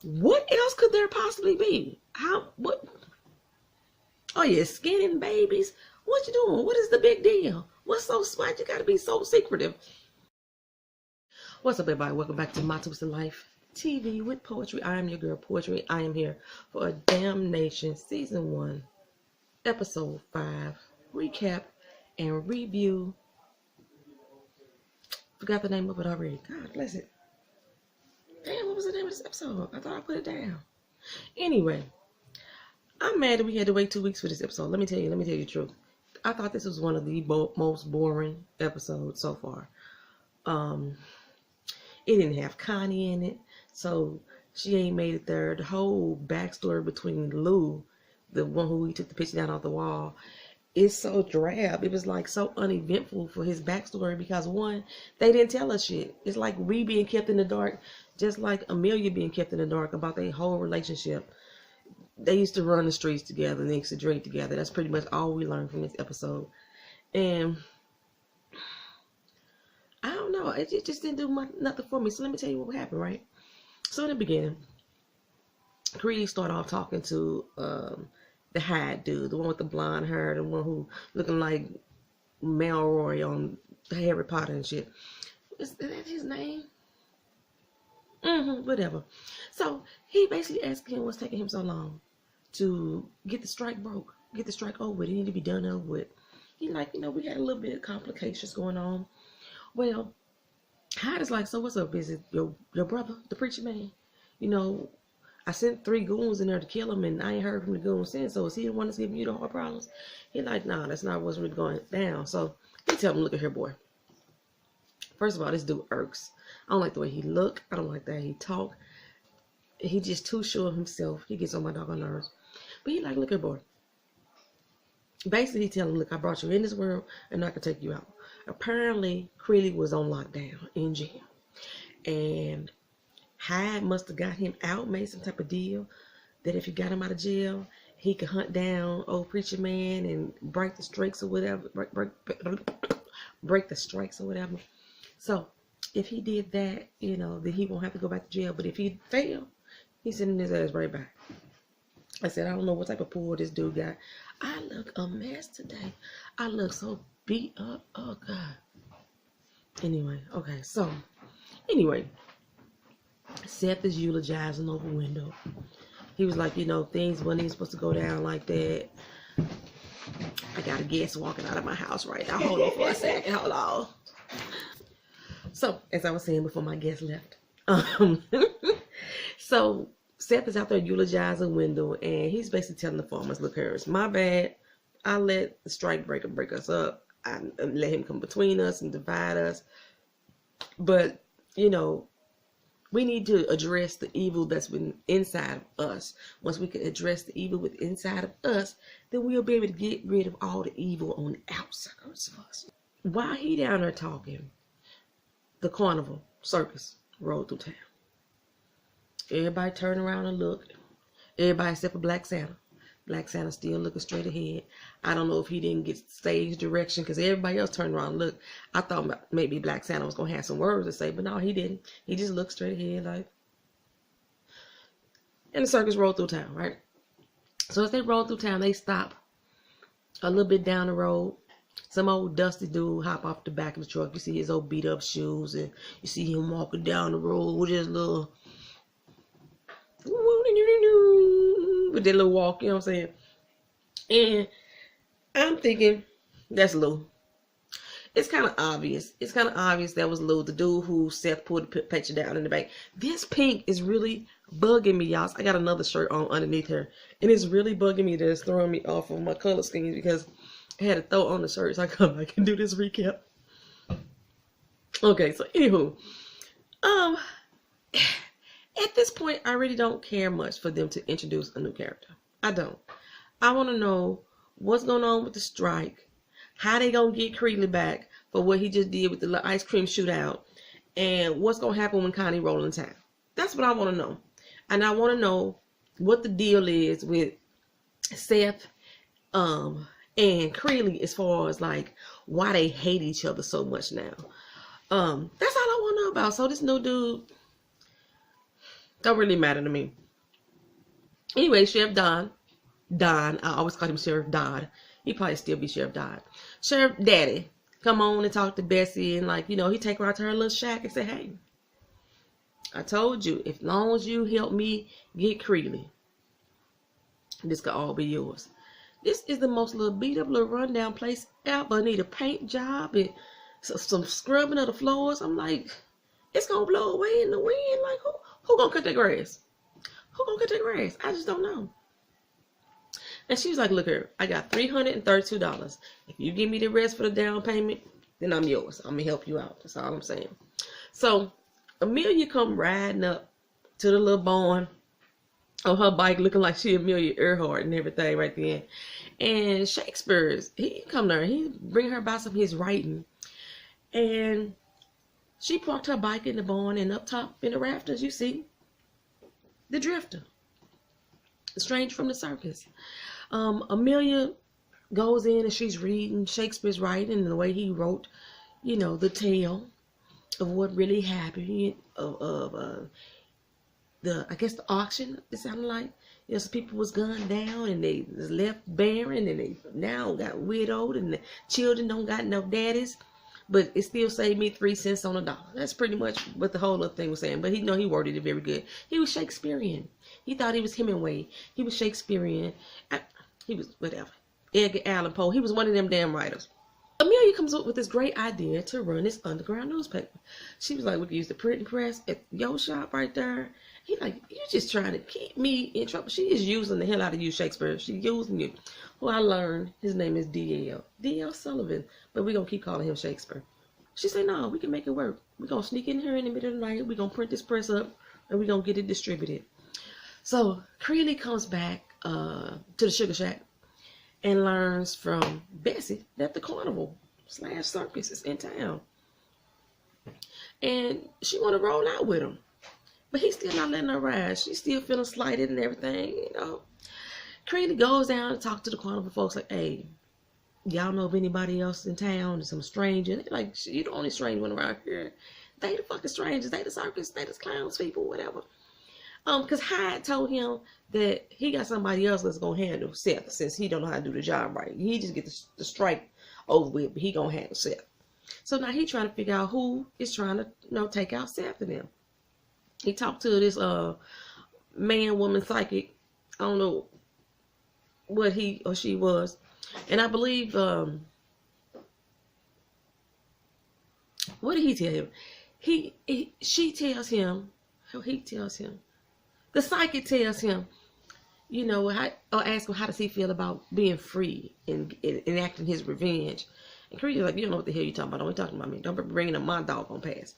What else could there possibly be? What? Oh, yeah, skinning babies. What you doing? What is the big deal? What's so smart? You gotta be so secretive. What's up, everybody? Welcome back to My Twisted Life TV with Poetry. I am your girl, Poetry. I am here for a Damnation Season 1, Episode 5, recap and review. Forgot the name of it already. God bless it. Damn, what was the name of this episode? I thought I put it down. Anyway, I'm mad that we had to wait 2 weeks for this episode. Let me tell you the truth. I thought this was one of the most boring episodes so far. It didn't have Connie in it, so she ain't made it there. The whole backstory between Lou, the one who he took the picture down off the wall, is so drab. It was like so uneventful for his backstory because, one, they didn't tell us shit. It's like we being kept in the dark, just like Amelia being kept in the dark about their whole relationship. They used to run the streets together and they used to drink together. That's pretty much all we learned from this episode. And I don't know. It just didn't do nothing for me. So let me tell you what happened, right? So in the beginning, Creeley started off talking to the Hyde dude, the one with the blonde hair, the one who looking like Malroy on Harry Potter and shit. Is that his name? Whatever. So he basically asked him what's taking him so long to get the strike over with. It needed to be done over with. He like, we got a little bit of complications going on. Well, Hyde is like, so what's up? Is it your brother, the preacher man? I sent 3 goons in there to kill him, and I ain't heard from the goons since. So is he the one that's giving you the hard problems? He like, nah, that's not what's really going down. So he tell him, look at here, boy. First of all, this dude irks. I don't like the way he look. I don't like that he talk. He just too sure of himself. He gets on my doggone nerves. But he like, look here, boy. Basically, he tell him, look, I brought you in this world, and I can take you out. Apparently, Creeley was on lockdown in jail. And Hyde must have got him out, made some type of deal that if he got him out of jail, he could hunt down old preacher man and break the strikes or whatever. Break the strikes or whatever. So, if he did that, then he won't have to go back to jail. But if he failed, he's sending his ass right back. I said, I don't know what type of pull this dude got. I look a mess today. I look so beat up. Oh, God. Anyway, okay. So, Seth is eulogizing over window. He was like, things wasn't even supposed to go down like that. I got a guest walking out of my house right now. Hold on for a second. Hold on. So, as I was saying before my guest left. So, Seth is out there eulogizing Wendell, and he's basically telling the farmers, look here, it's my bad. I let the strike breaker break us up. I let him come between us and divide us. But, we need to address the evil that's been inside of us. Once we can address the evil within inside of us, then we'll be able to get rid of all the evil on the outskirts of us. While he down there talking, the carnival circus rolled through town. Everybody turned around and looked. Everybody except for Black Santa. Black Santa still looking straight ahead. I don't know if he didn't get stage direction because everybody else turned around and looked. I thought maybe Black Santa was going to have some words to say, but no, he didn't. He just looked straight ahead like. And the circus rolled through town, right? So as they rolled through town, they stop a little bit down the road. Some old dusty dude hop off the back of the truck. You see his old beat up shoes, and you see him walking down the road with his little, with that little walk, you know what I'm saying? And I'm thinking, that's Lou. It's kind of obvious. It's kind of obvious that was Lou, the dude who Seth pulled the picture down in the back. This pink is really bugging me, y'all. So I got another shirt on underneath here, and it's really bugging me that it's throwing me off of my color scheme because I had to throw on the shirt so I come back and do this recap. Okay, so anywho, at this point, I really don't care much for them to introduce a new character. I don't. I want to know what's going on with the strike, how they going to get Creeley back for what he just did with the ice cream shootout, and what's going to happen when Connie rolls in town. That's what I want to know. And I want to know what the deal is with Seth and Creeley as far as like why they hate each other so much now. That's all I want to know about. So this new dude, Don't really matter to me. Anyway, Sheriff Don, I always call him Sheriff Dodd. He probably still be Sheriff Dodd. Sheriff Daddy, come on and talk to Bessie, and like, you know, he take her out to her little shack and say, hey, I told you, as long as you help me get Creeley, this could all be yours. This is the most little beat up, little rundown place ever. Need a paint job and some scrubbing of the floors. I'm like, it's gonna blow away in the wind. Like, who gonna cut that grass? Who gonna cut that grass? I just don't know. And she was like, look here, I got $332. If you give me the rest for the down payment, then I'm yours. I'm gonna help you out. That's all I'm saying. So Amelia come riding up to the little barn on her bike, looking like she Amelia Earhart and everything right then. And Shakespeare's, he come there, he bring her by some of his writing. And she parked her bike in the barn, and up top in the rafters, you see the drifter, the stranger from the circus. Amelia goes in and she's reading Shakespeare's writing and the way he wrote, you know, the tale of what really happened, of I guess the auction, it sounded like. You know, some people was gunned down and they was left barren and they now got widowed and the children don't got no daddies. But it still saved me 3 cents on a dollar. That's pretty much what the whole other thing was saying. But he worded it very good. He was Shakespearean. He thought he was Hemingway. He was Shakespearean. He was whatever. Edgar Allan Poe. He was one of them damn writers. Amelia comes up with this great idea to run this underground newspaper. She was like, we could use the printing press at your shop right there. He like, you just trying to keep me in trouble. She is using the hell out of you, Shakespeare. She using you. Who I learned, his name is D.L. D.L. Sullivan. But we're going to keep calling him Shakespeare. She said, no, we can make it work. We're going to sneak in here in the middle of the night. We're going to print this press up. And we're going to get it distributed. So Creeley comes back to the sugar shack and learns from Bessie that the carnival / circus is in town. And she want to roll out with him. But he's still not letting her ride. She's still feeling slighted and everything, you know. Creeley goes down and talks to the carnival folks like, hey, y'all know of anybody else in town? Some stranger. They're like, you the only strange one around here. They the fucking strangers. They the circus. They the clowns people, whatever. Because Hyde told him that he got somebody else that's going to handle Seth since he don't know how to do the job right. He just get the strike over with, but he going to handle Seth. So now he trying to figure out who is trying to, you know, take out Seth and them. He talked to this man, woman, psychic. I don't know what he or she was. And I believe, what did he tell him? She tells him, he tells him, the psychic tells him, you know, or ask him how does he feel about being free and enacting his revenge. And Creeley's like, you don't know what the hell you're talking about. Don't be talking about me. Don't be bringing up my doggone past.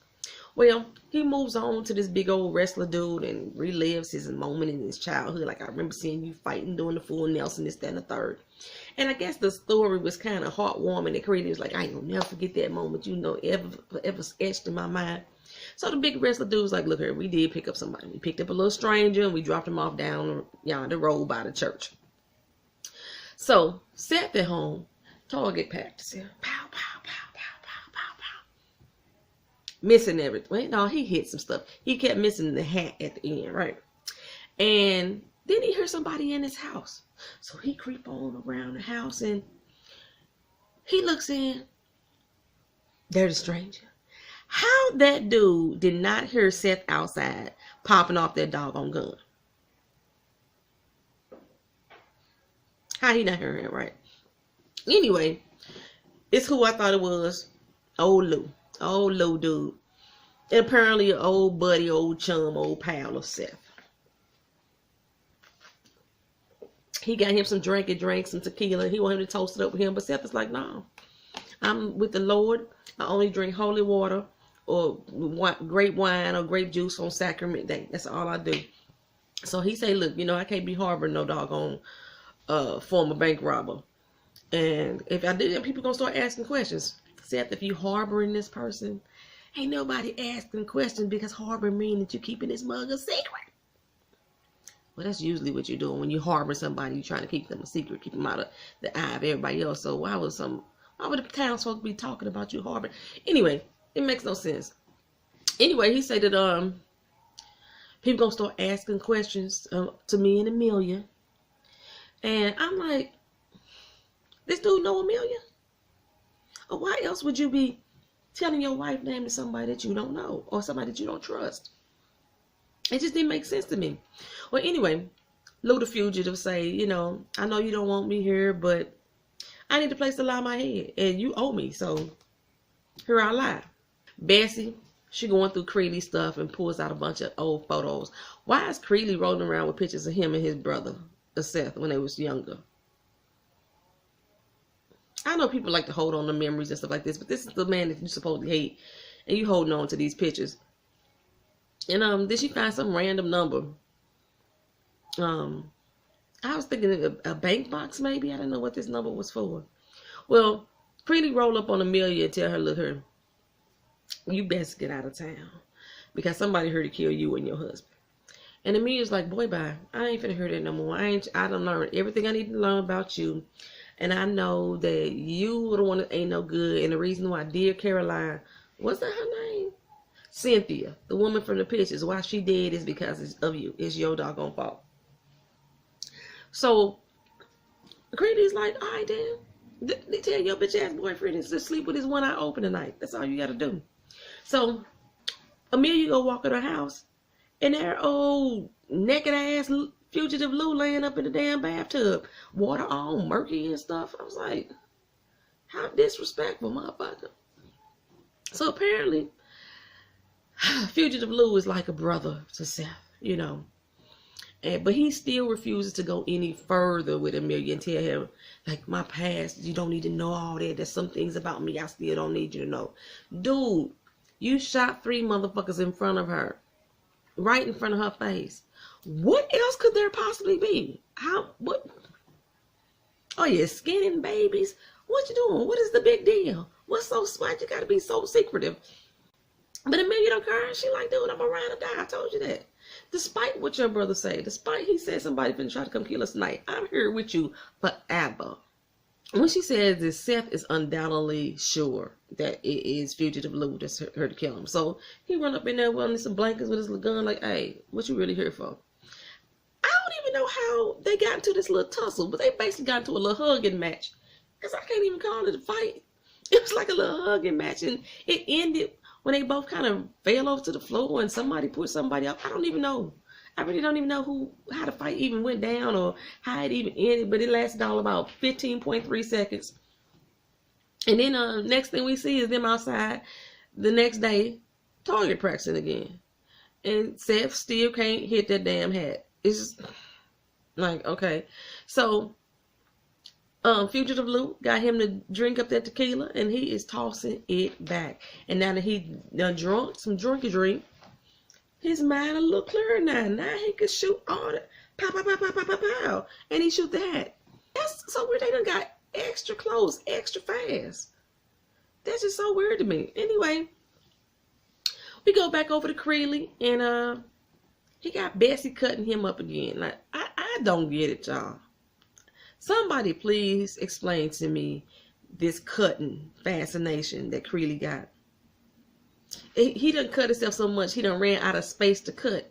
Well, he moves on to this big old wrestler dude and relives his moment in his childhood. Like, I remember seeing you fighting doing the full Nelson, this, that, and the third. And I guess the story was kind of heartwarming. And Creeley was like, I ain't gonna never forget that moment, you know, ever etched in my mind. So the big wrestler dude was like, look here, we did pick up somebody. We picked up a little stranger and we dropped him off down yonder road by the church. So Seth at home, target practice. Pow, pow, pow, pow, pow, pow, pow. Missing everything. Well, no, he hit some stuff. He kept missing the hat at the end, right? And then he heard somebody in his house. So he creep on around the house and he looks in. There's a stranger. How that dude did not hear Seth outside popping off that doggone gun? How he not hearing it, right? Anyway, it's who I thought it was. Old Lou. Old Lou dude. And apparently an old buddy, old chum, old pal of Seth. He got him some drinks, some tequila. He wanted him to toast it up with him. But Seth is like, no. I'm with the Lord. I only drink holy water or grape wine or grape juice on sacrament day. That's all I do. So he say, look, you know, I can't be harboring no doggone former bank robber. And if I do, people gonna start asking questions. Seth, if you harboring this person, ain't nobody asking questions because harboring means that you're keeping this mug a secret. Well, that's usually what you're doing when you harbor somebody. You're trying to keep them a secret, keep them out of the eye of everybody else. So why would the townsfolk be talking about you harboring? Anyway, it makes no sense. Anyway, he said that People gonna start asking questions to me and Amelia. And I'm like, this dude know Amelia? Or why else would you be telling your wife's name to somebody that you don't know or somebody that you don't trust? It just didn't make sense to me. Well, anyway, Lou the fugitive say, you know, I know you don't want me here, but I need a place to lie my head, and you owe me, so here I lie. Bessie, she going through Creeley stuff and pulls out a bunch of old photos. Why is Creeley rolling around with pictures of him and his brother, Seth, when they was younger? I know people like to hold on to memories and stuff like this, but this is the man that you supposedly hate, and you holding on to these pictures. And did she find some random number? I was thinking a bank box maybe. I don't know what this number was for. Well, Creeley roll up on Amelia and tell her, look her, you best get out of town because somebody here to kill you and your husband. And Amelia's like, boy, bye. I ain't finna hear that no more. I done learned everything I need to learn about you. And I know that you the one that ain't no good. And the reason why dear Caroline, what's that her name? Cynthia, the woman from the pictures, why she dead is because of you. It's your doggone fault. So Creeley's like, all right, then. They tell your bitch ass boyfriend is to sleep with his one eye open tonight. That's all you gotta do. So Amelia go walk in her house, and their old naked ass fugitive Lou laying up in the damn bathtub, water all murky and stuff. I was like, how disrespectful, motherfucker. So apparently, fugitive Lou is like a brother to Seth, you know. But he still refuses to go any further with Amelia and tell him, like, my past, you don't need to know all that. There's some things about me I still don't need you to know. Dude, you shot 3 motherfuckers in front of her. Right in front of her face. What else could there possibly be? What? Oh, yeah, skinning babies. What you doing? What is the big deal? What's so smart? You gotta be so secretive. But Amelia don't care. She like, dude, I'm around to die. I told you that. Despite what your brother say, despite he said somebody finna try to come kill us tonight, I'm here with you forever. When she says that Seth is undoubtedly sure that it is fugitive Lou that's her to kill him. So he run up in there with some blankets with his little gun like, hey, what you really here for? I don't even know how they got into this little tussle, but they basically got into a little hugging match. Because I can't even call it a fight. It was like a little hugging match, and it ended when they both kind of fell over to the floor and somebody put somebody up. I don't even know. I really don't even know how the fight even went down or how it even ended, but it lasted all about 15.3 seconds. And then next thing we see is them outside the next day target practicing again. And Seth still can't hit that damn hat. It's just like, okay. So fugitive Lou got him to drink up that tequila, and he is tossing it back. And now that he done drunk some drink, his mind a little clearer now. Now he can shoot all the pow, pow, pow, pow, pow, pow, pow, and he shoot the hat. That's so weird. They done got extra close, extra fast. That's just so weird to me. Anyway, we go back over to Creeley, and he got Bessie cutting him up again. Like, I don't get it, y'all. Somebody please explain to me this cutting fascination that Creeley got. He done cut himself so much, he done ran out of space to cut.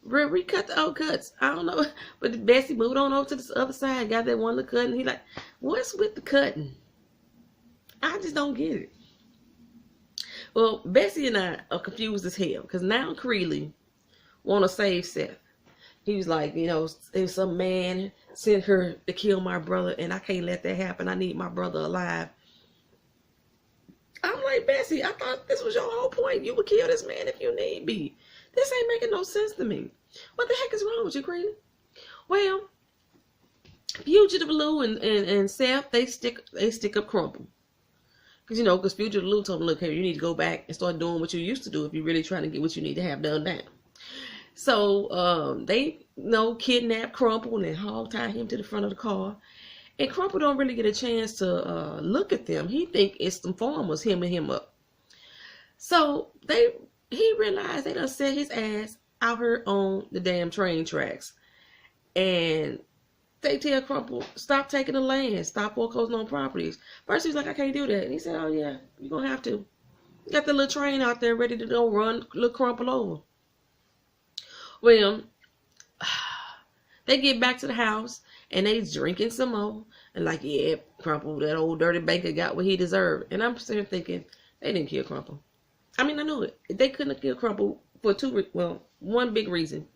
Recut the old cuts. I don't know. But Bessie moved on over to the other side, got that one little cut, and he like, what's with the cutting? I just don't get it. Well, Bessie and I are confused as hell, because now Creeley want to save Seth. He was like, you know, if some man sent her to kill my brother, and I can't let that happen. I need my brother alive. I'm like, Bessie, I thought this was your whole point. You would kill this man if you need be. This ain't making no sense to me. What the heck is wrong with you, Creeley? Well, Fugitive Lou and Seth, they stick up Crumple. Because Fugitive Lou told him, look, here, you need to go back and start doing what you used to do if you're really trying to get what you need to have done now. So they kidnap Crumple and hog tie him to the front of the car. And Crumple don't really get a chance to look at them. He think it's some farmers hemming him up. So he realized they done set his ass out here on the damn train tracks. And they tell Crumple, stop taking the land, stop foreclosing on properties. First he was like, I can't do that. And he said, oh yeah, you're going to have to. You got the little train out there ready to go run, look Crumple over. Well, they get back to the house and they drinking some more. And like, yeah, Crumple, that old dirty banker got what he deserved. And I'm sitting thinking, they didn't kill Crumple. I mean, I know it. They couldn't have killed Crumple for one big reason.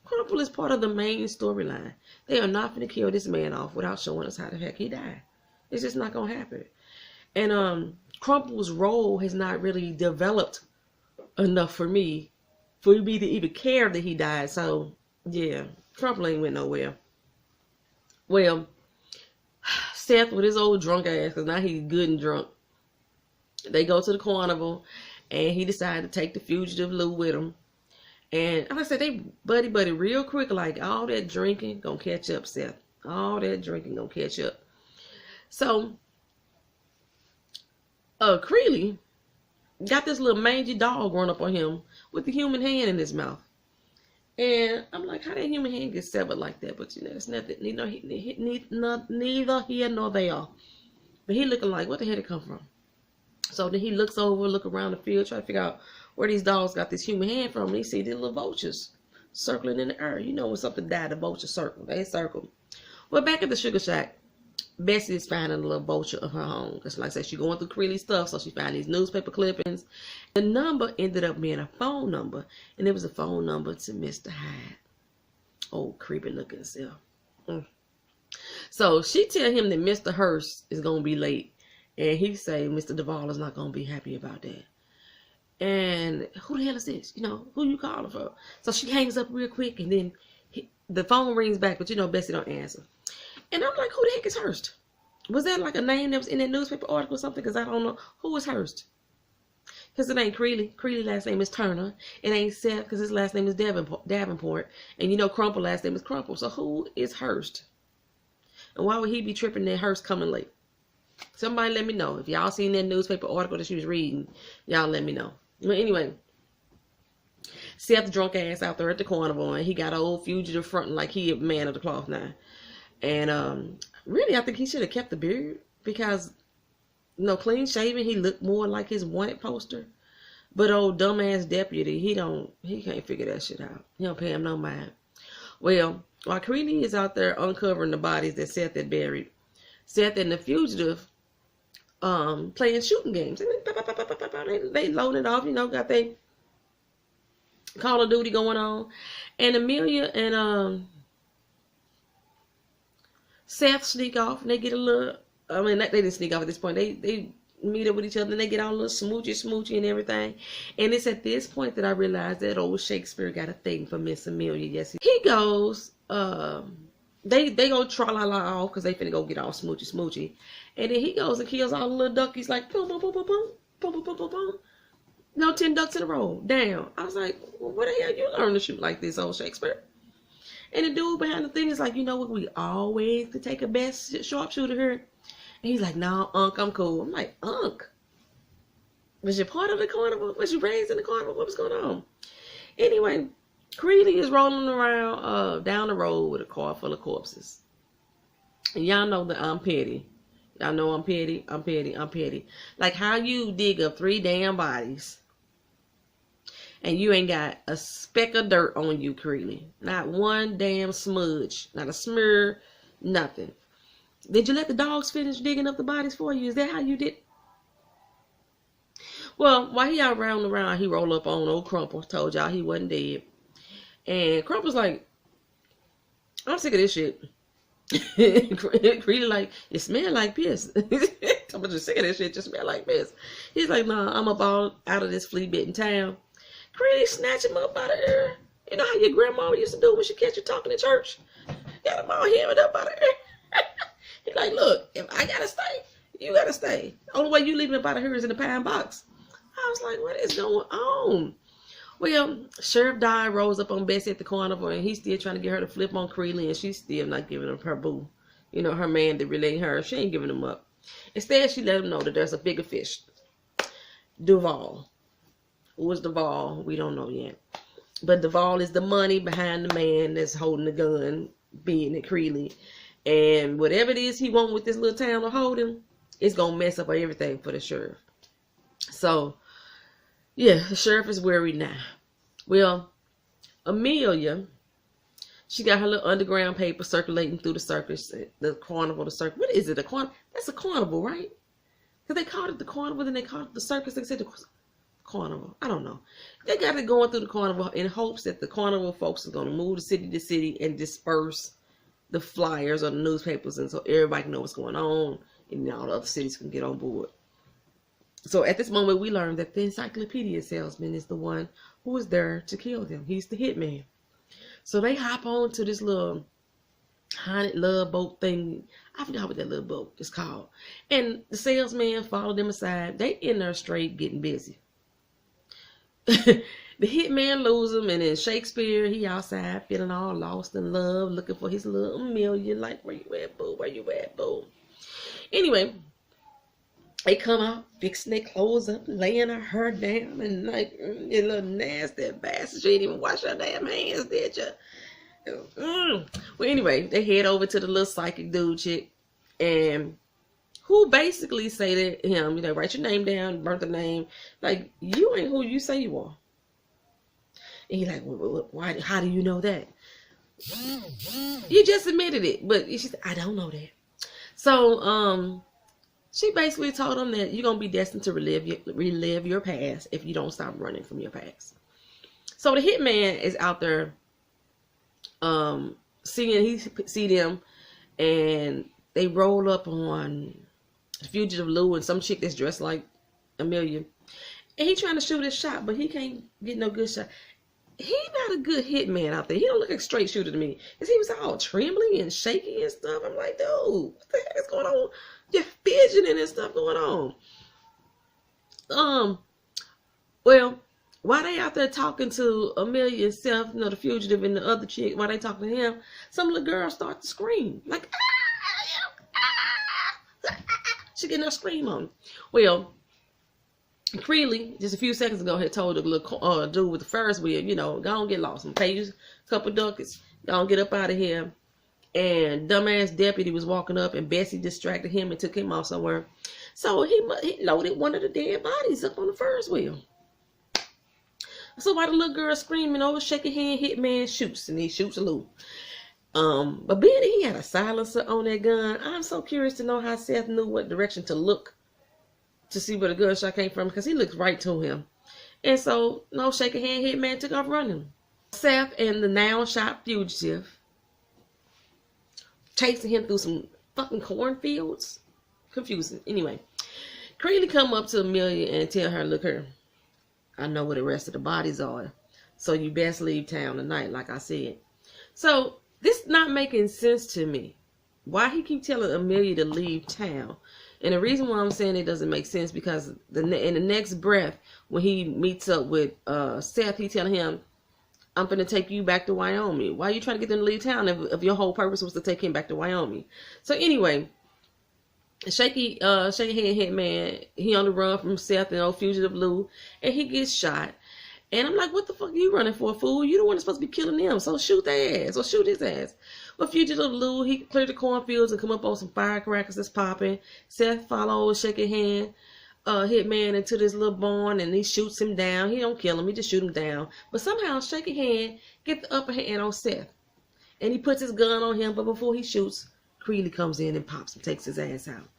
Crumple is part of the main storyline. They are not going to kill this man off without showing us how the heck he died. It's just not going to happen. And Crumple's role has not really developed enough for me to even care that he died. So, yeah, Crumple ain't went nowhere. Well, Seth with his old drunk ass, because now he's good and drunk. They go to the carnival, and he decided to take the fugitive Lou with him. And like I said, they buddy real quick, like all that drinking gonna catch up, Seth. All that drinking gonna catch up. So, Creeley got this little mangy dog run up on him with the human hand in his mouth. And I'm like, how that human hand get severed like that? But you know, it's nothing, neither here nor there. But he looking like, what the hell did it come from? So then he looks around the field, try to figure out where these dogs got this human hand from. And he see these little vultures circling in the air. You know when something died, the vultures circle. They circle. Well, back at the sugar shack, Bessie is finding a little vulture of her own. Because like I said, she's going through Creeley stuff, so she found these newspaper clippings. The number ended up being a phone number. And it was a phone number to Mr. Hyde. Old creepy looking self. So she tell him that Mr. Hurst is going to be late. And he say Mr. Duvall is not going to be happy about that. And who the hell is this? You know, who you calling for? So she hangs up real quick, and then the phone rings back, but you know Bessie don't answer. And I'm like, who the heck is Hurst? Was that like a name that was in that newspaper article or something? Because I don't know. Who is Hurst? Because it ain't Creeley. Creeley's last name is Turner. It ain't Seth because his last name is Davenport. And you know Crumple last name is Crumple. So who is Hurst? And why would he be tripping that Hurst coming late? Somebody let me know. If y'all seen that newspaper article that she was reading, y'all let me know. But anyway, Seth drunk ass out there at the carnival, and he got an old fugitive fronting like he a man of the cloth now. And really, I think he should have kept the beard because, you know, clean shaven, he looked more like his wanted poster. But old dumbass deputy, he can't figure that shit out. He don't pay him no mind. Well, while Creeley is out there uncovering the bodies that Seth had buried, Seth and the fugitive playing shooting games. And they loading it off, you know, got they Call of Duty going on. And Amelia and Seth sneak off, and they get a little, I mean, they didn't sneak off at this point. They meet up with each other, and they get all a little smoochy and everything. And it's at this point that I realized that old Shakespeare got a thing for Miss Amelia. Yes, he goes, they go tra-la-la off because they finna go get all smoochy. And then he goes and kills all the little duckies like boom, boom, boom, boom, boom, boom, boom, boom, boom, boom. No, 10 ducks in a row. Damn. I was like, well, where the hell you learn to shoot like this, old Shakespeare? And the dude behind the thing is like, you know what, we always could take a best sharpshooter here. And he's like, no, Unc, I'm cool. I'm like, Unc? Was you part of the carnival? Was you raised in the carnival? What was going on? Anyway, Creeley is rolling around down the road with a car full of corpses. And y'all know that I'm petty. Y'all know I'm petty. I'm petty. Like how you dig up 3 damn bodies and you ain't got a speck of dirt on you, Creeley. Not one damn smudge. Not a smear. Nothing. Did you let the dogs finish digging up the bodies for you? Is that how you did? Well, while he out round around, he rolled up on old Crumple. Told y'all he wasn't dead. And Crumple's like, I'm sick of this shit. Creeley like, it smell like piss. I'm just sick of this shit. Just smell like piss. He's like, nah, I'm about out of this flea-bitten town. Creeley snatch him up by the ear. You know how your grandma used to do when she catch you talking in church? Got him all hammered up by the ear. He's like, look, if I gotta stay, you gotta stay. The only way you leaving up by the ear is in the pine box. I was like, what is going on? Well, Sheriff Dye rolls up on Bessie at the carnival, and he's still trying to get her to flip on Creeley, and she's still not giving him her boo. You know, her man that relayed her, she ain't giving him up. Instead, she let him know that there's a bigger fish. Duvall. Who is Duvall? We don't know yet. But Duvall is the money behind the man that's holding the gun, being at Creeley. And whatever it is he want with this little town to hold him, it's going to mess up everything for the sheriff. So, yeah, the sheriff is worried now. Well, Amelia, she got her little underground paper circulating through the circus, the carnival, the circus. What is it? A carnival? That's a carnival, right? Because they called it the carnival, then they called it the circus. They said the carnival. I don't know. They got it going through the carnival in hopes that the carnival folks are going to move to city to city and disperse the flyers or the newspapers, and so everybody can know what's going on, and all the other cities can get on board. So at this moment, we learned that the encyclopedia salesman is the one who was there to kill them. He's the hitman. So they hop on to this little haunted love boat thing. I forgot what that little boat is called. And the salesman followed them aside. They in there straight getting busy. The hitman lose him, and then Shakespeare, he outside feeling all lost in love, looking for his little Amelia, like, where you at, boo? Where you at, boo? Anyway, they come out, fixing their clothes up, laying her hair down, and like, you little nasty bastard, you ain't even wash your damn hands, did you? Well, anyway, they head over to the little psychic dude chick, and who basically say to him, you know, write your name down, burn the name, like, you ain't who you say you are. And he's like, why? How do you know that? You just admitted it, but she said, I don't know that. So, she basically told him that you're going to be destined to relive your past if you don't stop running from your past. So the hitman is out there he see them, and they roll up on Fugitive Lou and some chick that's dressed like Amelia. And he trying to shoot his shot, but he can't get no good shot. He not a good hitman out there. He don't look like a straight shooter to me. Because he was all trembling and shaky and stuff. I'm like, dude, what the heck is going on? You're fidgeting and stuff going on. Well, while they out there talking to Amelia and Seth, you know, the fugitive and the other chick, while they talking to him, some of the girls start to scream. Like, she getting her scream on. Well, Creeley, just a few seconds ago, had told the little dude with the Ferris wheel, you know, go on, get lost. I'm pay you a couple ducats. Go on, get up out of here. And dumbass deputy was walking up, and Bessie distracted him and took him off somewhere. So he loaded one of the dead bodies up on the Ferris wheel. So while the little girl screaming, over shaking hand, hitman shoots, and he shoots a Lou. But being that he had a silencer on that gun, I'm so curious to know how Seth knew what direction to look to see where the gunshot came from, because he looked right to him. And so, no shaking hand, hitman took off running. Seth and the now shot fugitive chasing him through some fucking cornfields. Confusing. Anyway, Creeley come up to Amelia and tell her, look here, I know where the rest of the bodies are, so you best leave town tonight, like I said. So this not making sense to me. Why he keep telling Amelia to leave town? And the reason why I'm saying it doesn't make sense, because in the next breath, when he meets up with Seth, he telling him, I'm going to take you back to Wyoming. Why are you trying to get them to leave town if your whole purpose was to take him back to Wyoming? So anyway, shaky hand hitman, he on the run from Seth and old fugitive Lou, and he gets shot. And I'm like, what the fuck are you running for, fool? You the one that's supposed to be killing them, so shoot their ass, or shoot his ass. But fugitive Lou, he cleared the cornfields and come up on some firecrackers that's popping. Seth follows shaking hand hitman into this little barn, and he shoots him down. He don't kill him, he just shoot him down. But somehow shaking hand get the upper hand on Seth, and he puts his gun on him. But before he shoots, Creeley comes in and pops him, takes his ass out.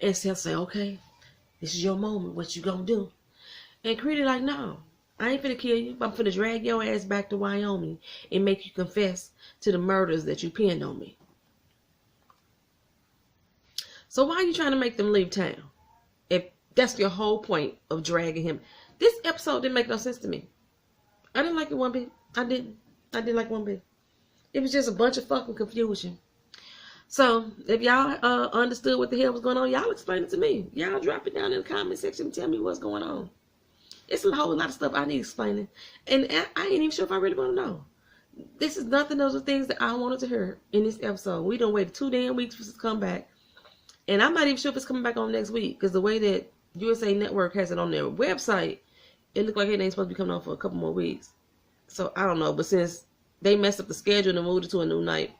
And Seth say, okay, this is your moment, what you gonna do? And Creeley like, no, I ain't finna kill you, but I'm finna drag your ass back to Wyoming and make you confess to the murders that you pinned on me. So why are you trying to make them leave town? If that's your whole point of dragging him. This episode didn't make no sense to me. I didn't like it one bit. I didn't like one bit. It was just a bunch of fucking confusion. So if y'all understood what the hell was going on, y'all explain it to me. Y'all drop it down in the comment section and tell me what's going on. It's a whole lot of stuff I need explaining, and I ain't even sure if I really want to know. This is nothing of the things that I wanted to hear in this episode. We done waited 2 damn weeks for this to come back, and I'm not even sure if it's coming back on next week, because the way that USA Network has it on their website, it looked like it ain't supposed to be coming on for a couple more weeks. So I don't know, but since they messed up the schedule and moved it to a new night,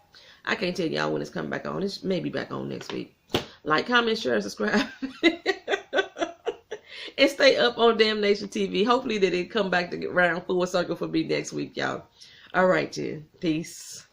I can't tell y'all when it's coming back on. It's maybe back on next week. Like, comment, share, subscribe. And stay up on Damnation TV. Hopefully that it come back to get round full circle for me next week, y'all. All right, then. Peace.